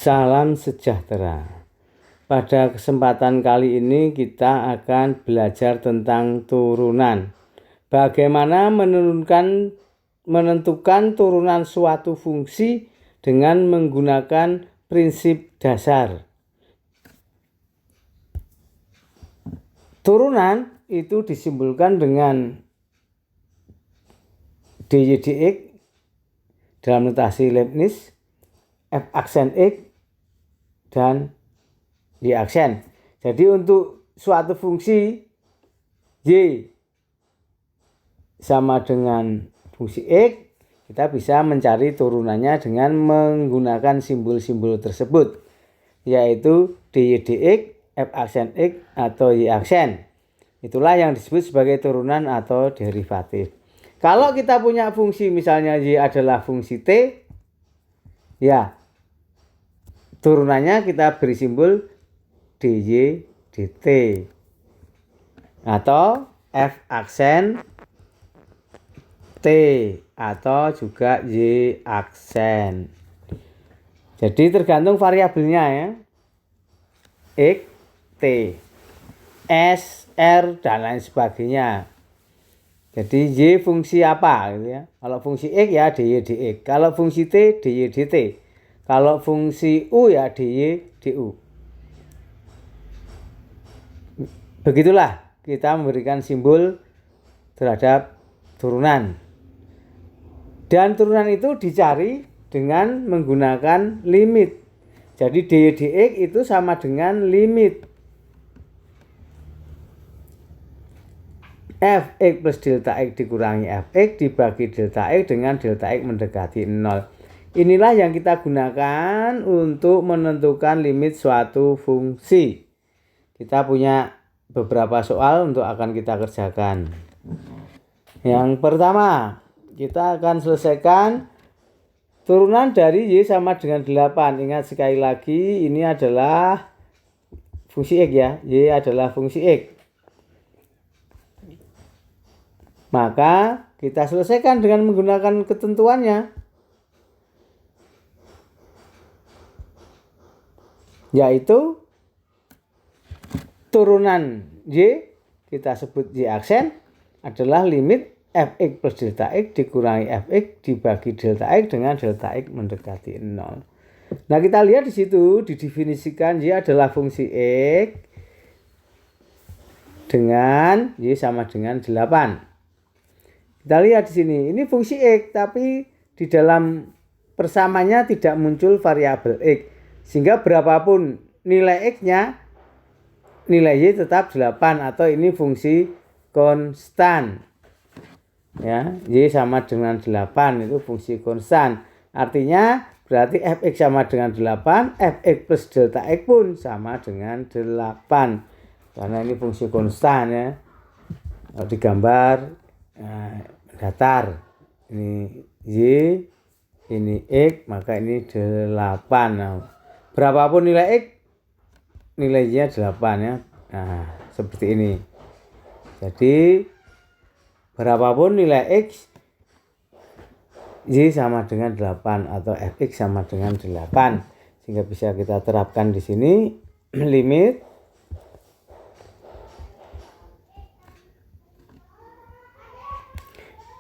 Salam sejahtera. Pada kesempatan kali ini kita akan belajar tentang turunan. Bagaimana menentukan turunan suatu fungsi dengan menggunakan prinsip dasar. Turunan itu disimbolkan dengan dy dx dalam notasi Leibniz, f aksen x dan y aksen. Jadi untuk suatu fungsi y sama dengan fungsi x, kita bisa mencari turunannya dengan menggunakan simbol-simbol tersebut, yaitu dy dx, f aksen x atau y aksen. Itulah yang disebut sebagai turunan atau derivatif. Kalau kita punya fungsi misalnya y adalah fungsi t, ya turunannya kita beri simbol dy dt atau f aksen t atau juga y aksen. Jadi tergantung variabelnya ya, x, t, s, r dan lain sebagainya. Jadi y fungsi apa gitu ya. Kalau fungsi x ya dy dx, kalau fungsi t dy dt, kalau fungsi u ya dy du. Begitulah kita memberikan simbol terhadap turunan. Dan turunan itu dicari dengan menggunakan limit. Jadi dy dx itu sama dengan limit fx plus delta x dikurangi fx dibagi delta x dengan delta x mendekati 0. Inilah yang kita gunakan untuk menentukan limit suatu fungsi. Kita punya beberapa soal untuk akan kita kerjakan. Yang pertama, kita akan selesaikan turunan dari y sama dengan 8. Ingat sekali lagi, ini adalah fungsi x ya, y adalah fungsi x. Maka kita selesaikan dengan menggunakan ketentuannya, yaitu turunan y kita sebut y aksen adalah limit fx plus delta x dikurangi fx dibagi delta x dengan delta x mendekati 0. Nah, kita lihat di situ didefinisikan y adalah fungsi x dengan y sama dengan 8. Kita lihat di sini, ini fungsi x, tapi di dalam persamanya tidak muncul variabel x. Sehingga berapapun nilai x-nya, nilai y tetap 8 atau ini fungsi konstan. Ya, y sama dengan 8 itu fungsi konstan. Artinya berarti fx sama dengan 8, fx plus delta x pun sama dengan 8. Karena ini fungsi konstan ya. Kalau digambar datar, ini y, ini x, maka ini 8. Nah, berapapun nilai x, nilainya 8 ya. Nah, seperti ini. Jadi berapapun nilai x, y sama dengan 8 atau fx sama dengan 8. Sehingga bisa kita terapkan di sini limit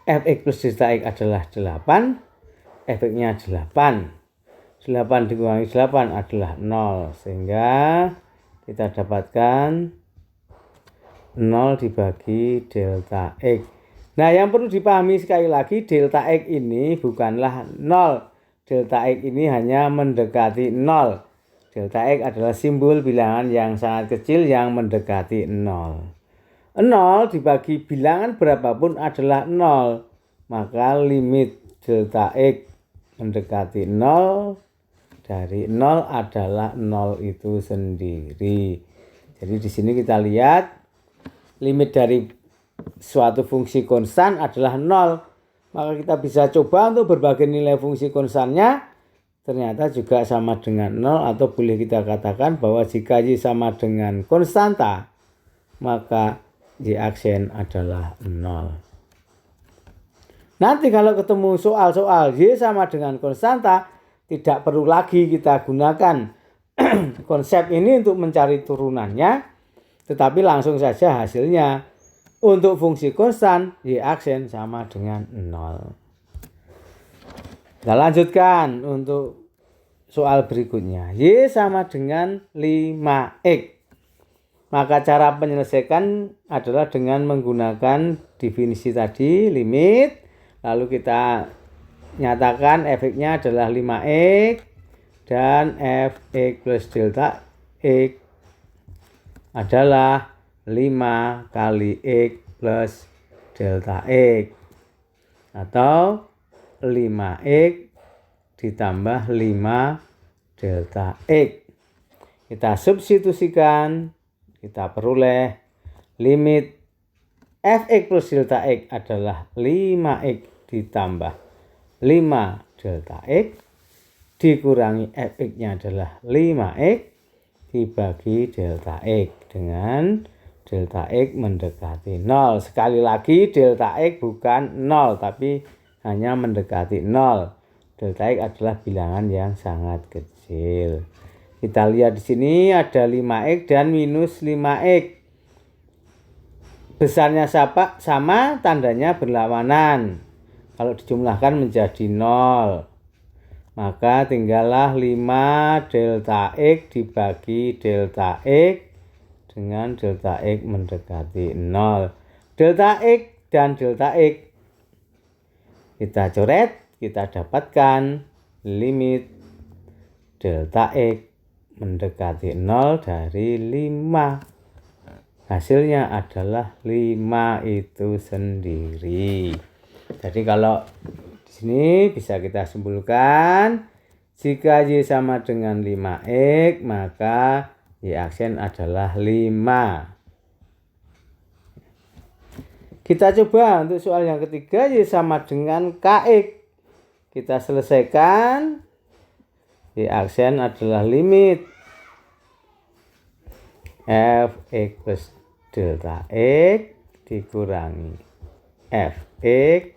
fx plus delta x adalah 8, fx-nya 8. 8 dikurangi 8 adalah 0, sehingga kita dapatkan 0 dibagi delta x. Nah, yang perlu dipahami sekali lagi, delta x ini bukanlah 0. Delta x ini hanya mendekati 0. Delta x adalah simbol bilangan yang sangat kecil yang mendekati 0. 0 dibagi bilangan berapapun adalah 0. Maka limit delta x mendekati 0 dari 0 adalah 0 itu sendiri. Jadi di sini kita lihat limit dari suatu fungsi konstan adalah 0. Maka kita bisa coba untuk berbagai nilai fungsi konstannya, ternyata juga sama dengan 0, atau boleh kita katakan bahwa jika y sama dengan konstanta, maka y aksen adalah 0. Nanti kalau ketemu soal-soal y sama dengan konstanta, tidak perlu lagi kita gunakan konsep ini untuk mencari turunannya, tetapi langsung saja hasilnya. Untuk fungsi konstan, Y aksen sama dengan 0. Kita lanjutkan untuk soal berikutnya. Y sama dengan 5X. Maka cara penyelesaian adalah dengan menggunakan definisi tadi, limit. Lalu kita nyatakan fx-nya adalah 5X. Dan fx plus delta x adalah 5 kali x plus delta x. Atau 5x ditambah 5 delta x. Kita substitusikan, kita peroleh limit fx plus delta x adalah 5x ditambah 5 delta x dikurangi fx-nya adalah 5x dibagi delta x dengan delta x mendekati 0. Sekali lagi delta x bukan 0 tapi hanya mendekati 0. Delta x adalah bilangan yang sangat kecil. Kita lihat di sini ada 5x dan minus 5x. Besarnya sama, tandanya berlawanan. Kalau dijumlahkan menjadi 0. Maka tinggallah 5 delta x dibagi delta x dengan delta x mendekati 0. Delta x dan delta x kita coret. Kita dapatkan limit delta x mendekati 0 dari 5. Hasilnya adalah 5 itu sendiri. Jadi kalau di sini bisa kita simpulkan, jika Y sama dengan 5X, maka Y aksen adalah 5. Kita coba untuk soal yang ketiga, Y sama dengan KX. Kita selesaikan. Y aksen adalah limit fx plus delta x dikurangi fx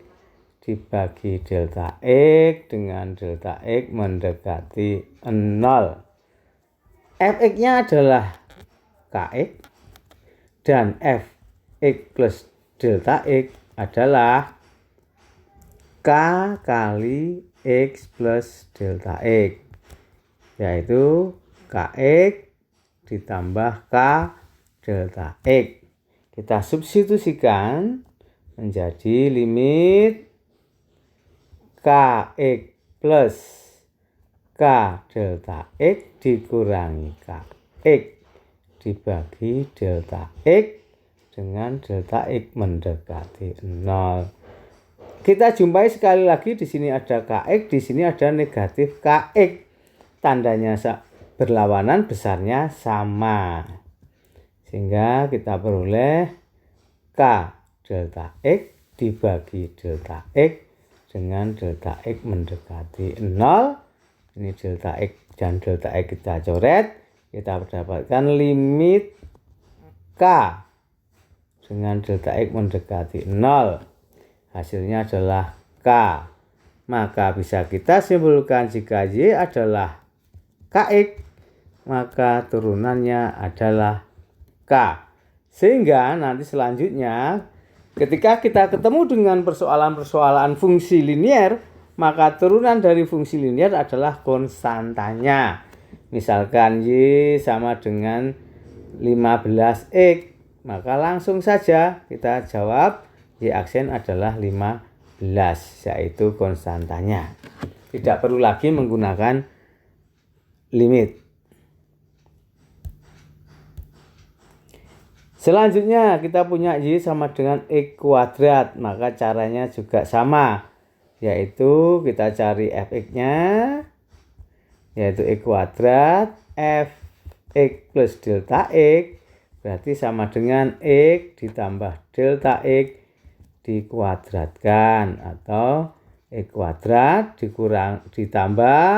dibagi delta x dengan delta x mendekati 0. Fx-nya adalah kx dan fx plus delta x adalah k kali x plus delta x, yaitu kx ditambah k delta x. Kita substitusikan menjadi limit kx plus k delta x dikurangi kx dibagi delta x dengan delta x mendekati 0. Kita jumpai sekali lagi, di sini ada kx, di sini ada negatif kx. Tandanya berlawanan, besarnya sama. Sehingga kita peroleh k delta x dibagi delta x dengan delta x mendekati 0. Ini delta x dan delta x kita coret. Kita mendapatkan limit k dengan delta x mendekati 0. Hasilnya adalah k. Maka bisa kita simpulkan jika Y adalah kx, maka turunannya adalah k. Sehingga nanti selanjutnya ketika kita ketemu dengan persoalan-persoalan fungsi linier, maka turunan dari fungsi linier adalah konstantanya. Misalkan Y sama dengan 15x, maka langsung saja kita jawab Y aksen adalah 15, yaitu konstantanya. Tidak perlu lagi menggunakan limit. Selanjutnya kita punya Y sama dengan X kuadrat, maka caranya juga sama, yaitu kita cari fx-nya, yaitu X kuadrat, fx plus delta x, berarti sama dengan X ditambah delta x dikuadratkan, atau X kuadrat ditambah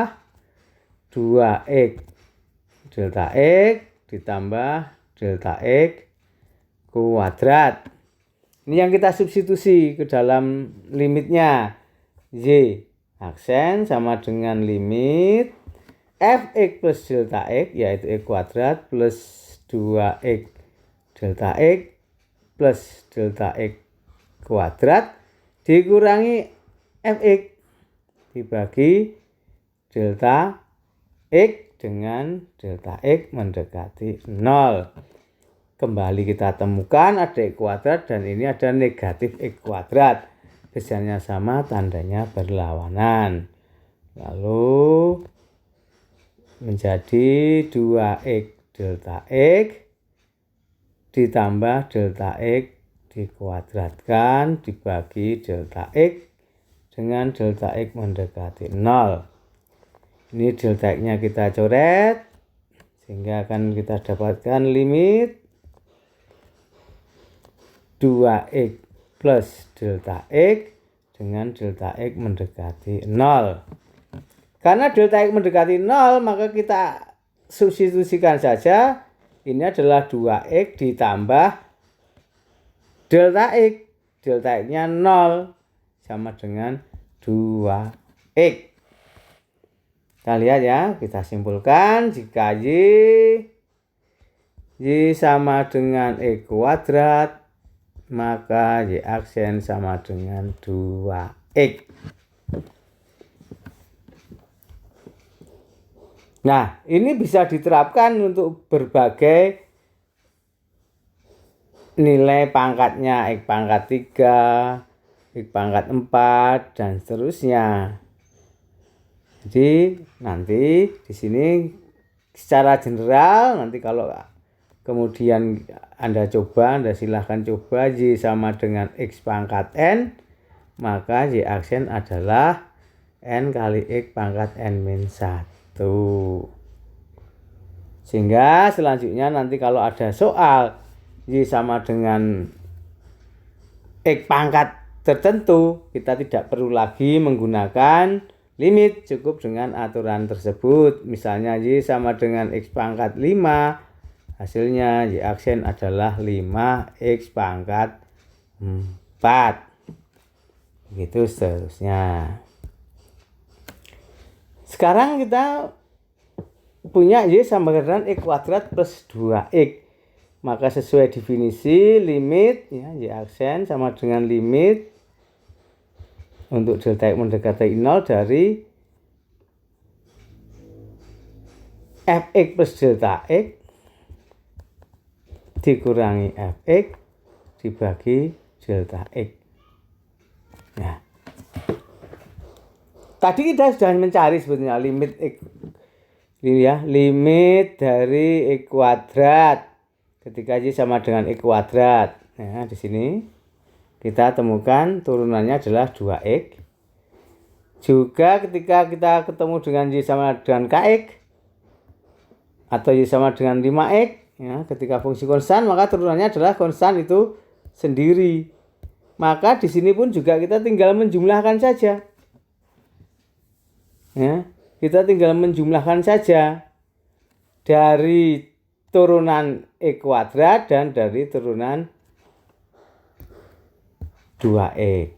2x delta x ditambah delta x kuadrat. Ini yang kita substitusi ke dalam limitnya Y. aksen sama dengan limit fx plus delta x, yaitu x kuadrat plus 2x delta x plus delta x kuadrat dikurangi fx dibagi delta x dengan delta x mendekati 0. Kembali kita temukan ada x kuadrat dan ini ada negatif x kuadrat. Besarnya sama, tandanya berlawanan. Lalu menjadi 2x delta x ditambah delta x dikuadratkan dibagi delta x dengan delta x mendekati 0. Ini delta x-nya kita coret sehingga akan kita dapatkan limit 2x plus delta x dengan delta x mendekati 0. Karena delta x mendekati 0, maka kita substitusikan saja. Ini adalah 2x ditambah delta x. Delta x-nya 0 sama dengan 2x. Kita lihat ya, kita simpulkan jika y sama dengan x kuadrat, maka y aksen sama dengan 2x. Nah, ini bisa diterapkan untuk berbagai nilai pangkatnya, x pangkat 3, x pangkat 4, dan seterusnya. Jadi nanti di sini secara general, nanti kalau kemudian Anda silahkan coba y sama dengan x pangkat n, maka y aksen adalah n kali x pangkat n-1. Sehingga selanjutnya nanti kalau ada soal y sama dengan x pangkat tertentu, kita tidak perlu lagi menggunakan limit, cukup dengan aturan tersebut. Misalnya y sama dengan x pangkat 5, hasilnya y aksen adalah 5x pangkat 4. Begitu seterusnya. Sekarang kita punya y sama dengan x kuadrat plus 2x. Maka sesuai definisi limit ya, y aksen sama dengan limit untuk delta x mendekati 0 dari fx plus delta x dikurangi fx dibagi delta x. Nah, tadi kita sudah mencari sebetulnya limit x, limit dari x kuadrat ketika y sama dengan x kuadrat. Nah, di sini kita temukan turunannya adalah 2x. Juga ketika kita ketemu dengan y sama dengan kx atau y sama dengan 5x, ya, ketika fungsi konstan maka turunannya adalah konstan itu sendiri. Maka di sini pun juga kita tinggal menjumlahkan saja. Ya, kita tinggal menjumlahkan saja dari turunan x kuadrat dan dari turunan 2x.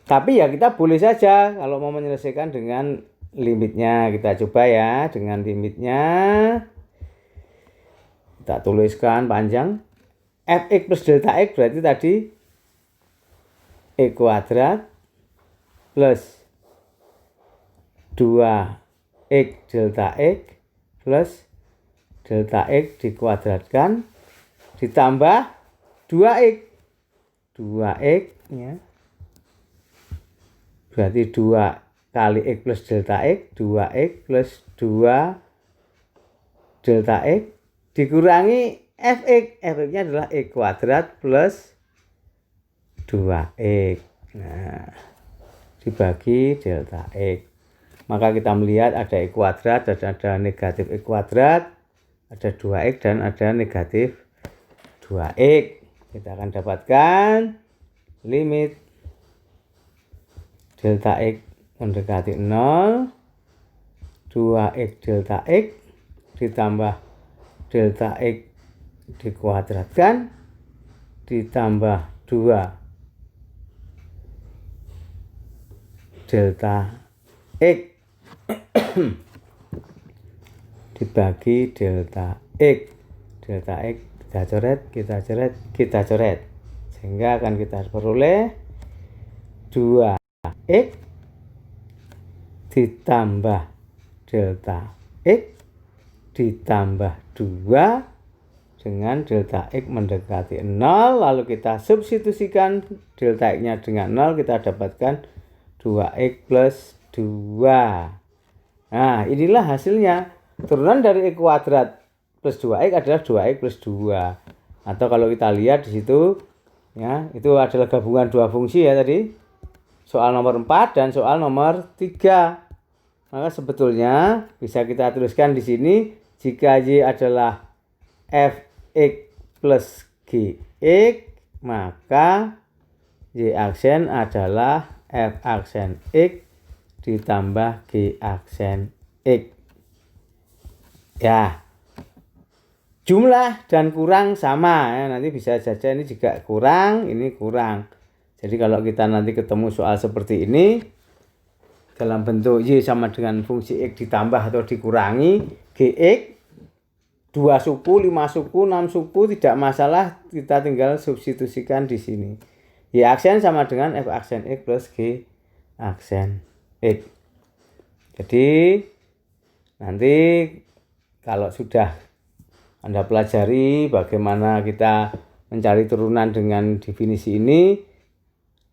Tapi ya kita boleh saja kalau mau menyelesaikan dengan limitnya. Kita coba ya dengan limitnya. Kita tuliskan panjang. Fx plus delta x berarti tadi x kuadrat plus 2x delta x plus delta x dikuadratkan ditambah 2x. 2x ya. Berarti 2 kali x plus delta x, 2x plus 2 delta x dikurangi fx. Fx-nya adalah x kuadrat plus 2x. Nah, dibagi delta x. Maka kita melihat ada x kuadrat, ada negatif x kuadrat, ada 2x dan ada negatif 2x. Kita akan dapatkan limit delta x mendekati 0, 2x delta x ditambah delta x dikuadratkan ditambah 2 delta X dibagi delta X. Delta X kita coret. Sehingga akan kita peroleh 2X ditambah delta X ditambah 2 dengan delta X mendekati 0, lalu kita substitusikan delta X-nya dengan 0, kita dapatkan 2X plus 2. Nah, inilah hasilnya. Turunan dari X kuadrat plus 2X adalah 2X plus 2. Atau kalau kita lihat di situ, ya, itu adalah gabungan dua fungsi ya tadi. Soal nomor 4 dan soal nomor 3. Maka sebetulnya bisa kita tuliskan di sini, jika Y adalah Fx plus Gx, maka Y aksen adalah F aksen X ditambah G aksen X. Ya, jumlah dan kurang sama ya, nanti bisa saja ini juga kurang, ini kurang. Jadi kalau kita nanti ketemu soal seperti ini dalam bentuk Y sama dengan fungsi X ditambah atau dikurangi Gx, 2 suku, 5 suku, 6 suku tidak masalah, kita tinggal substitusikan di sini. Y aksen sama dengan F aksen X plus G aksen X. Jadi nanti kalau sudah Anda pelajari bagaimana kita mencari turunan dengan definisi ini,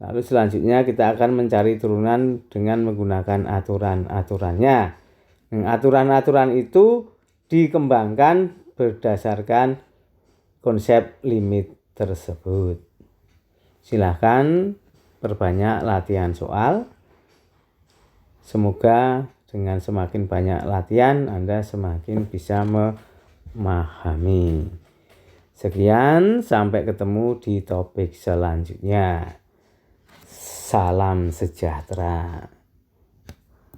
lalu selanjutnya kita akan mencari turunan dengan menggunakan aturan-aturannya. Aturan-aturan itu dikembangkan berdasarkan konsep limit tersebut. Silahkan perbanyak latihan soal. Semoga dengan semakin banyak latihan Anda semakin bisa memahami. Sekian, sampai ketemu di topik selanjutnya. Salam sejahtera.